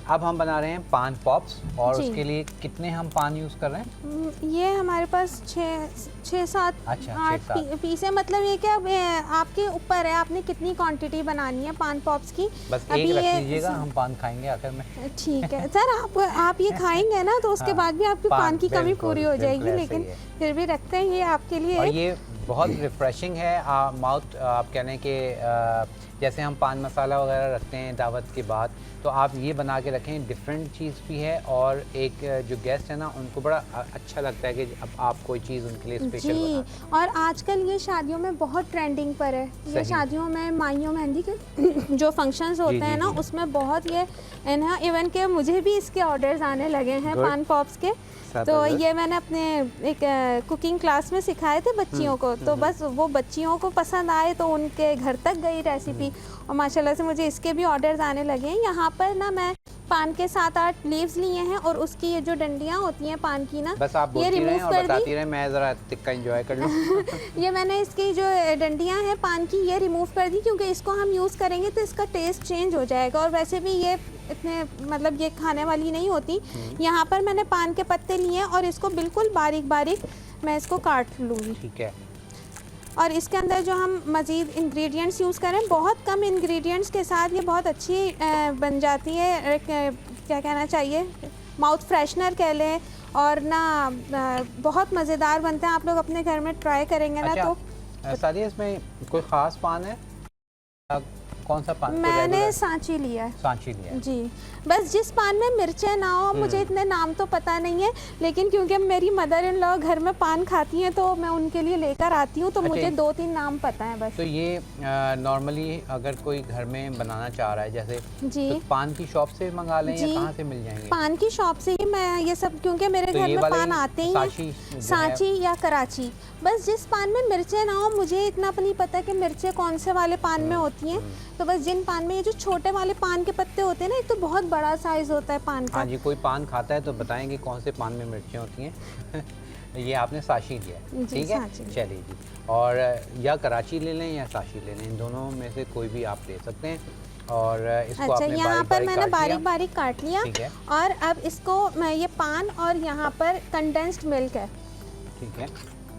अब हम बना रहे हैं पान पॉप्स और उसके लिए कितने हम पान यूज़ कर रहे हैं? ये हमारे पास 6-7 8 पीस है। मतलब ये क्या आपके ऊपर है, आपने कितनी क्वांटिटी बनानी है पान पॉप्स की। बस एक रख लीजिएगा, हम पान खाएंगे आखिर में। ठीक है सर, आप ये खाएंगे ना तो उसके बाद भी आपकी पान की कमी पूरी हो जाएगी, लेकिन फिर भी रखते हैं ये आपके लिए। और ये बहुत रिफ्रेशिंग है माउथ। आप कह लें कि जैसे हम पान मसाला वगैरह रखते हैं दावत के बाद, तो आप ये बना के रखें, डिफरेंट चीज़ भी है और एक जो गेस्ट है ना उनको बड़ा अच्छा लगता है कि अब आप कोई चीज़ उनके लिए स्पेशल जी। और आजकल ये शादियों में बहुत ट्रेंडिंग पर है। ये शादियों में माइयों मेहंदी के जो फंक्शंस होते हैं ना उसमें बहुत ये है। इवन के मुझे भी इसके ऑर्डर्स आने लगे हैं पान पॉप्स के। तो ये मैंने अपने एक कुकिंग क्लास में सिखाए थे बच्चियों को, तो बस वो बच्चियों को पसंद आए तो उनके घर तक गई रेसिपी और माशाल्लाह से मुझे इसके भी ऑर्डर्स आने लगे हैं। यहाँ पर ना मैं पान के 7-8 लीव्स लिए हैं और उसकी ये जो डंडियाँ होती हैं पान की ना, बस आप ये रिमूव कर दी। मैं ज़रा टिक्का एंजॉय कर लूँ। ये मैंने इसकी जो डंडियाँ हैं पान की ये रिमूव कर दी, क्योंकि इसको हम यूज़ करेंगे तो इसका टेस्ट चेंज हो जाएगा और वैसे भी ये इतने मतलब ये खाने वाली नहीं होती। यहाँ पर मैंने पान के पत्ते लिए और इसको बिल्कुल बारीक बारीक मैं इसको काट लूँगी। ठीक है। और इसके अंदर जो हम मज़ीद इंग्रेडिएंट्स यूज़ करें, बहुत कम इंग्रेडिएंट्स के साथ ये बहुत अच्छी बन जाती है। क्या कहना चाहिए, माउथ फ्रेशनर कह लें, और ना बहुत मज़ेदार बनते हैं। आप लोग अपने घर में ट्राई करेंगे ना। तो सादिया इसमें कोई ख़ास पान है? कौन सा पान? मैंने सांची लिया है। सांची लिया है जी। बस जिस पान में मिर्चें ना हो, मुझे इतने नाम तो पता नहीं है, लेकिन क्योंकि मेरी मदर इन लॉ घर में पान खाती हैं तो मैं उनके लिए लेकर आती हूँ, तो मुझे 2-3 नाम पता है बस। तो ये नॉर्मली अगर कोई घर में बनाना चाह रहा है जैसे जी, तो पान की शॉप से मंगा लें या कहाँ से मिल जाएंगे? पान की शॉप से ही मैं ये सब, क्योंकि मेरे घर में पान आते ही हैं, सांची या कराची। बस जिस पान में मिर्चें ना हो, मुझे इतना नहीं पता कि मिर्चें कौन से वाले पान में होती हैं, तो बस जिन पान में ये जो छोटे वाले पान के पत्ते होते हैं ना, एक तो बहुत बड़ा साइज होता है पान का। हाँ जी, कोई पान खाता है तो बताएंगे कौन से पान में मिर्चें होती हैं। ये आपने साशी लिया, ठीक है, चलिए जी। और या कराची ले लें या साशी ले लें, इन दोनों में से कोई भी आप ले सकते हैं। और इसको अच्छा, आपने यहाँ पर मैंने बारीक बारीक काट लिया। और अब इसको मैं ये पान और यहाँ पर कंडेंस्ड मिल्क है, ठीक है,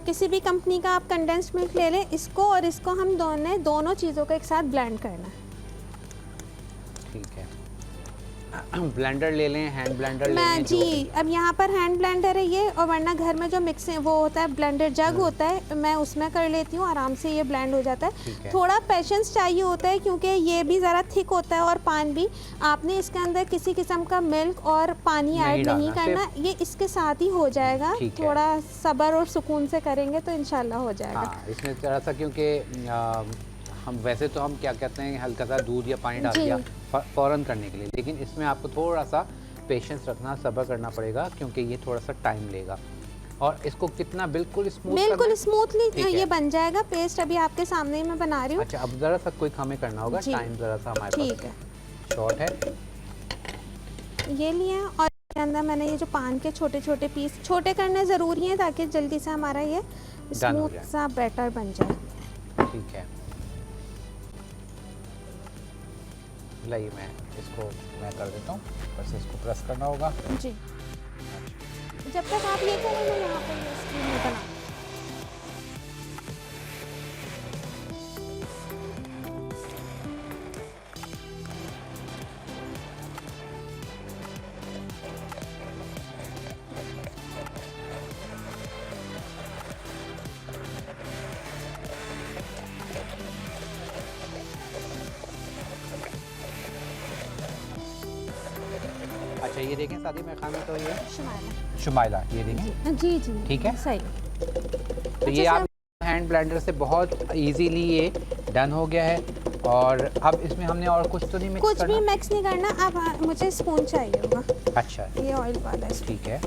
किसी भी कंपनी का आप कंडेंस्ड मिल्क ले लें। इसको और इसको हम दोनों चीज़ों को एक साथ ब्लेंड करना है। ठीक है। ब्लेंडर ले लें, हैंड ब्लेंडर ले लें जी। अब यहाँ पर हैंड ब्लेंडर है ये, और वरना घर में जो मिक्सिंग वो होता है ब्लेंडर जग होता है, मैं उसमें कर लेती हूँ, आराम से ये ब्लेंड हो जाता है। थोड़ा पेशेंस चाहिए होता है क्योंकि ये भी ज़रा थिक होता है और पान भी। आपने इसके अंदर किसी किस्म का मिल्क और पानी ऐड नहीं करना, ये इसके साथ ही हो जाएगा। थोड़ा सब्र और सुकून से करेंगे तो इंशाल्लाह हो जाएगा। इसमें थोड़ा सा, क्योंकि हम वैसे तो हम क्या कहते हैं, हल्का सा दूध या पानी डाल दिया फ़ौरन करने के लिए, लेकिन इसमें आपको थोड़ा सा पेशेंस रखना, सब्र करना पड़ेगा क्योंकि ये थोड़ा सा टाइम लेगा। और इसको कितना बिल्कुल स्मूथली ये बन जाएगा। पेस्ट अभी आपके सामने ही मैं बना रही हूँ। अच्छा, अब ज़रा सा क्विक हमें करना होगा, टाइम ज़रा सा हमारे पास शॉर्ट है। ये लिया और इसके अंदर मैंने ये जो पान के छोटे छोटे पीस छोटे करने ज़रूरी हैं ताकि जल्दी से हमारा ये स्मूथ सा बैटर बन जाए। ठीक है, लाइए मैं कर देता हूँ, बस इसको प्रेस करना होगा जी। जब तक आप ये करें मैं यहाँ पर स्क्रीन में बना। अच्छा, ये देखें सादी में खाना, तो ये शुमाइला, ये देखें। जी जी, ठीक है, सही। तो ये आप हैंड ब्लेंडर से बहुत इजीली ये डन हो गया है। और अब इसमें हमने और कुछ तो नहीं मिक्स करना? कुछ भी मिक्स नहीं करना। अब मुझे स्पून चाहिए होगा। अच्छा, ये ऑयल वाला है। ठीक है,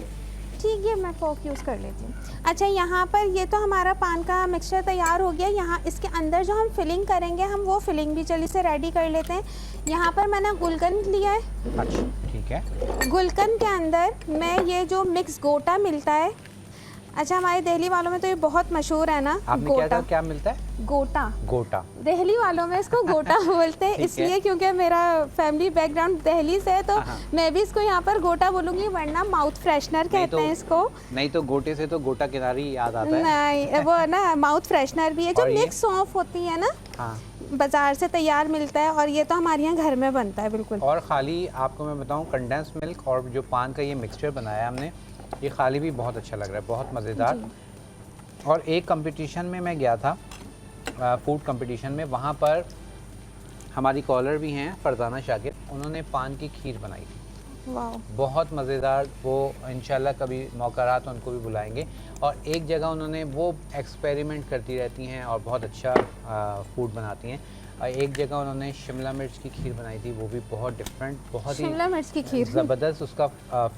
ठीक है, मैं फोक यूज़ कर लेती हूँ। अच्छा, यहाँ पर ये तो हमारा पान का मिक्सचर तैयार हो गया। यहाँ इसके अंदर जो हम फिलिंग करेंगे, हम वो फिलिंग भी जल्दी से रेडी कर लेते हैं। यहाँ पर मैंने गुलकंद लिया है। अच्छा, ठीक है। गुलकंद के अंदर मैं ये जो मिक्स गोटा मिलता है, अच्छा, हमारे दिल्ली वालों में तो ये बहुत मशहूर है ना, आपने क्या कहा, क्या मिलता है? गोटा। गोटा, दिल्ली वालों में इसको गोटा बोलते हैं इसलिए क्योंकि मेरा फैमिली बैकग्राउंड दिल्ली से है, तो मैं भी इसको यहाँ पर गोटा बोलूंगी, वरना माउथ फ्रेशनर कहते हैं इसको। नहीं तो गोटे से तो गोटा किनारी याद आता है। नहीं, वो ना माउथ फ्रेशनर भी है जो मिक्स सौंफ होती है ना, हाँ, बाजार से तैयार मिलता है, और ये तो हमारे यहाँ घर में बनता है बिल्कुल। और खाली आपको मैं बताऊँ, कंडेंस मिल्क और जो पान का ये मिक्सचर बनाया हमने, ये खाली भी बहुत अच्छा लग रहा है, बहुत मज़ेदार। और एक कंपटीशन में मैं गया था, फूड कंपटीशन में, वहाँ पर हमारी कॉलर भी हैं फरजाना शाकिर, उन्होंने पान की खीर बनाई थी, वाह, बहुत मज़ेदार। वो इंशाल्लाह कभी मौका रहा तो उनको भी बुलाएंगे। और एक जगह उन्होंने, वो एक्सपेरिमेंट करती रहती हैं और बहुत अच्छा फूड बनाती हैं, और एक जगह उन्होंने शिमला मिर्च की खीर बनाई थी, वो भी बहुत डिफरेंट, बहुत ही शिमला मिर्च की खीर, ज़बरदस्त, उसका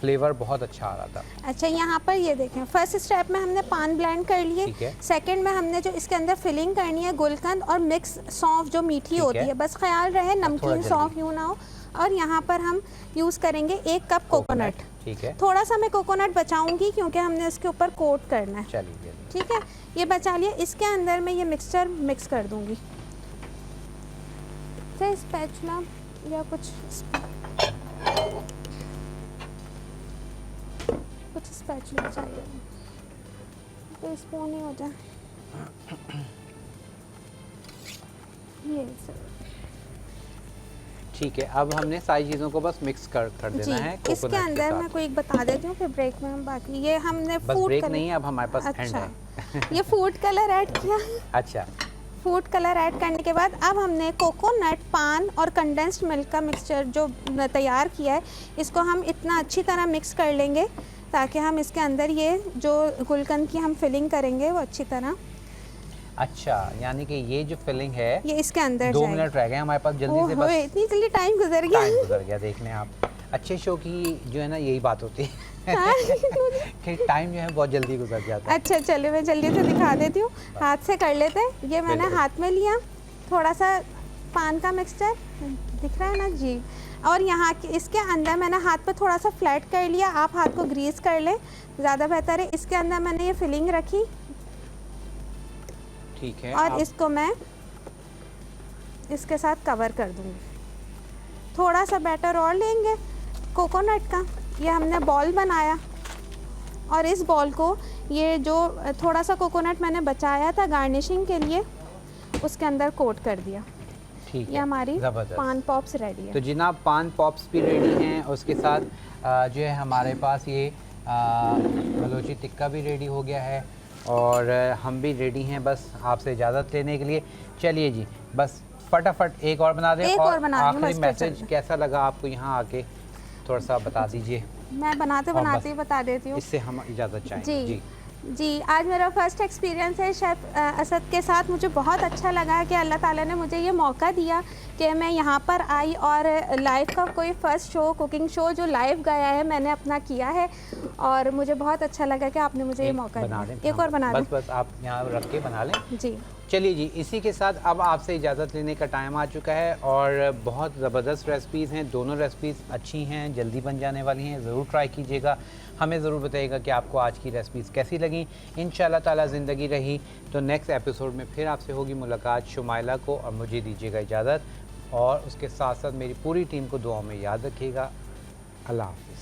फ्लेवर बहुत अच्छा आ रहा था। अच्छा, यहाँ पर ये देखें, फर्स्ट स्टेप में हमने पान ब्लेंड कर लिए, ठीक है। सेकंड में हमने जो इसके अंदर फिलिंग करनी है गुलकंद और मिक्स सौंफ जो मीठी होती है, बस ख्याल रहे नमकीन सौंफ यूँ ना हो। और यहाँ पर हम यूज़ करेंगे 1 कप कोकोनट। ठीक है, थोड़ा सा मैं कोकोनट बचाऊंगी क्योंकि हमने इसके ऊपर कोट करना है। चलिए, ठीक है, ये बचा लिया। इसके अंदर मैं ये मिक्सचर मिक्स कर दूंगी, चाहे स्पैचुला या कुछ स्पैचुला चाहिए, तो स्पून ही हो जाए। ये सर, ठीक है। अब हमने सारी चीज़ों को बस मिक्स कर देना है कोकोनट इसके अंदर के मैं कोई एक बता देती हूँ, फिर ब्रेक में हम बाकी। ये हमने बस फूड ब्रेक कलर, नहीं है, अब हमारे पास एंड अच्छा है। ये फूड कलर ऐड किया। अच्छा, फूड कलर ऐड करने के बाद अब हमने कोकोनट, पान और कंडेंस्ड मिल्क का मिक्सचर जो तैयार किया है, इसको हम इतना अच्छी तरह मिक्स कर लेंगे ताकि हम इसके अंदर ये जो गुलकंद की हम फिलिंग करेंगे वो अच्छी तरह। अच्छा, यानी कि ये जो फिलिंग है ये इसके अंदर 2 मिनट रह गए हमारे पास, जल्दी से, बस इतनी जल्दी टाइम गुजर गया। टाइम गुजर गया। देख लें आप, अच्छे शो की जो है ना यही बात होती है कि टाइम जो है बहुत जल्दी गुजर जाता है। अच्छा, चलिए मैं जल्दी से दिखा देती हूँ, हाथ से कर लेते हैं। ये मैंने हाथ में लिया थोड़ा सा पान का मिक्सचर, दिख रहा है ना जी, और यहाँ इसके अंदर मैंने हाथ पे थोड़ा सा फ्लैट कर लिया, आप हाथ को ग्रीस कर लें, ज़्यादा बेहतर है। इसके अंदर मैंने ये फिलिंग रखी, ठीक है, और इसको मैं इसके साथ कवर कर दूंगी। थोड़ा सा बैटर और लेंगे कोकोनट का, ये हमने बॉल बनाया, और इस बॉल को, ये जो थोड़ा सा कोकोनट मैंने बचाया था गार्निशिंग के लिए, उसके अंदर कोट कर दिया। ठीक है, ये हमारी ज़बरदस्त। पान पॉप्स रेडी है। तो जनाब, पान पॉप्स भी रेडी हैं, उसके साथ जो है हमारे पास ये बलोची टिक्का भी रेडी हो गया है, और हम भी रेडी हैं बस आपसे इजाज़त लेने के लिए। चलिए जी, बस फटाफट एक और बना दें। एक और बना दें, आखिरी बस मैसेज कैसा लगा आपको यहाँ आके, थोड़ा सा बता दीजिए। मैं बनाते बनाते ही बता देती हूँ, इससे हम इजाज़त चाहेंगे। जी जी। आज मेरा फर्स्ट एक्सपीरियंस है शेफ़ असद के साथ। मुझे बहुत अच्छा लगा कि अल्लाह ताला ने मुझे ये मौका दिया कि मैं यहाँ पर आई, और लाइव का कोई फ़र्स्ट शो, कुकिंग शो जो लाइव गया है, मैंने अपना किया है, और मुझे बहुत अच्छा लगा कि आपने मुझे ये मौका दिया। एक और बना दें, बस आप यहाँ रख के बना लें जी। चलिए जी, इसी के साथ अब आपसे इजाज़त लेने का टाइम आ चुका है, और बहुत ज़बरदस्त रेसिपीज़ हैं, दोनों रेसिपीज़ अच्छी हैं, जल्दी बन जाने वाली हैं, ज़रूर ट्राई कीजिएगा। हमें ज़रूर बताइएगा कि आपको आज की रेसिपीज़ कैसी लगी। इंशाल्लाह ताला ज़िंदगी रही तो नेक्स्ट एपिसोड में फिर आपसे होगी मुलाकात। शुमाइला को और मुझे दीजिएगा इजाज़त, और उसके साथ साथ मेरी पूरी टीम को दुआओं में याद रखिएगा। अल्लाह हाफ़िज़।